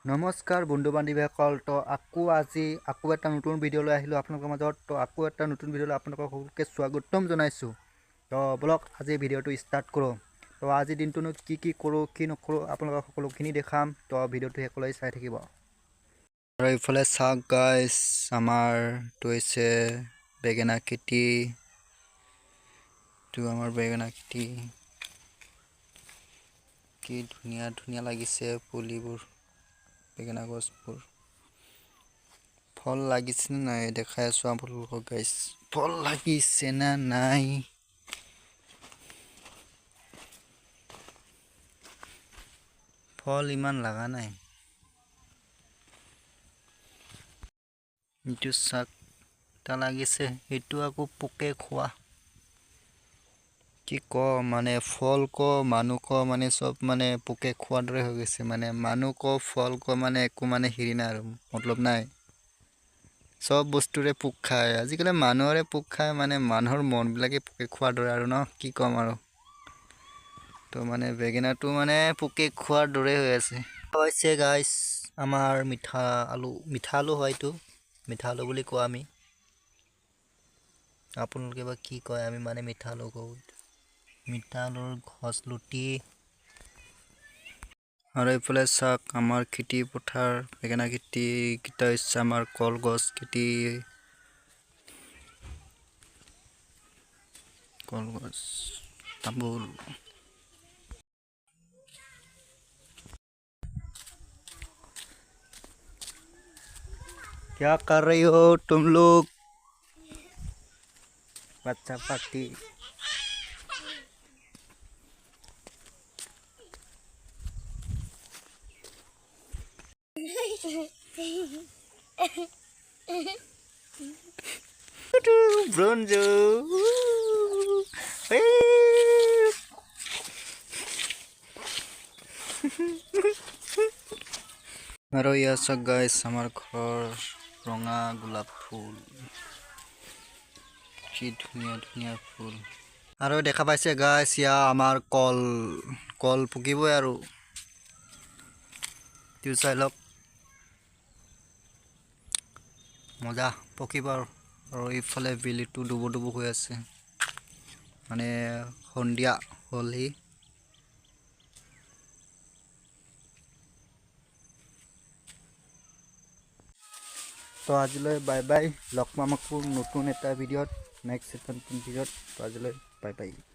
নমস্কাৰ বন্ধু বান্ধৱীসকল তো আকৌ এটা নতুন ভিডিঅ' লৈ আহিলোঁ আপোনালোকৰ মাজত তো আকৌ এটা নতুন ভিডিঅ' লৈ আপোনালোকক সকলোকে স্বাগতম জনাইছোঁ তো বলক আজি ভিডিঅ'টো ষ্টাৰ্ট কৰোঁ তো আজিৰ দিনটোনো কি কৰোঁ কি নকৰোঁ আপোনালোকক সকলোখিনি দেখাম তো ভিডিঅ'টো শেষলৈ চাই থাকিব আৰু এইফালে চাওক গাইছ আমাৰটো হৈছে বেঙেনা খেতি তো আমাৰ বেঙেনা খেতি কি ধুনীয়া লাগিছে পুলিবোৰ বেঙেনা গছবোৰ ফল লাগিছে না নাই দেখাই আছোঁ আপোনালোকক গাইছ ফল লাগিছে না নাই ফল ইমান লাগা নাই এইটো চাক তা লাগিছে এইটো আকৌ পোকে খোৱা কি ক মানে ফল ক মানুহ ক মানে সব মানে পোকে খোৱাৰ দৰে হৈ গৈছে মানে মানুহ ক ফল ক মানে একো মানে হেৰি নাই আৰু মতলব নাই সব বস্তুৰে পোক খায় আজিকালি মানুহৰে পোক খায় মানে মানুহৰ মনবিলাকে পোকে খোৱাৰ দৰে আৰু ন কি ক'ম আৰু তো মানে বেঙেনাটো মানে পোকে খোৱাৰ দৰে হৈ আছে হৈছে গাইছ আমাৰ মিঠা আলু হয়তো মিঠা আলু বুলি কোৱা আমি আপোনালোকে বা কি কয় আমি মানে মিঠা আলু কওঁ মিঠা আলুৰ গছ লুটি আৰু এইফালে চাওক আমাৰ খেতি পথাৰ বেঙেনা খেতি কেইটা হৈছে আমাৰ কলগছ খেতি কলগছ তামোল क्या कर रही हो तुम लोग बच्चा पार्टी Bronzo আৰু ইয়াৰ চাওক গাইছ আমাৰ ঘৰৰ ৰঙা গোলাপ ফুল কি ধুনীয়া ফুল আৰু দেখা পাইছে গাইছ ইয়া আমাৰ কল পকিবই আৰু তিউ চাই লওক মজা পকিব আৰু ইফালে বিলিটো ডুবো হৈ আছে মানে সন্ধিয়া হ'লহি তো আজিলৈ বাই বাই লগ পাম আকৌ নতুন এটা ভিডিঅ'ত নেক্সট এটা নতুন ভিডিঅ'ত তো আজিলৈ বাই বাই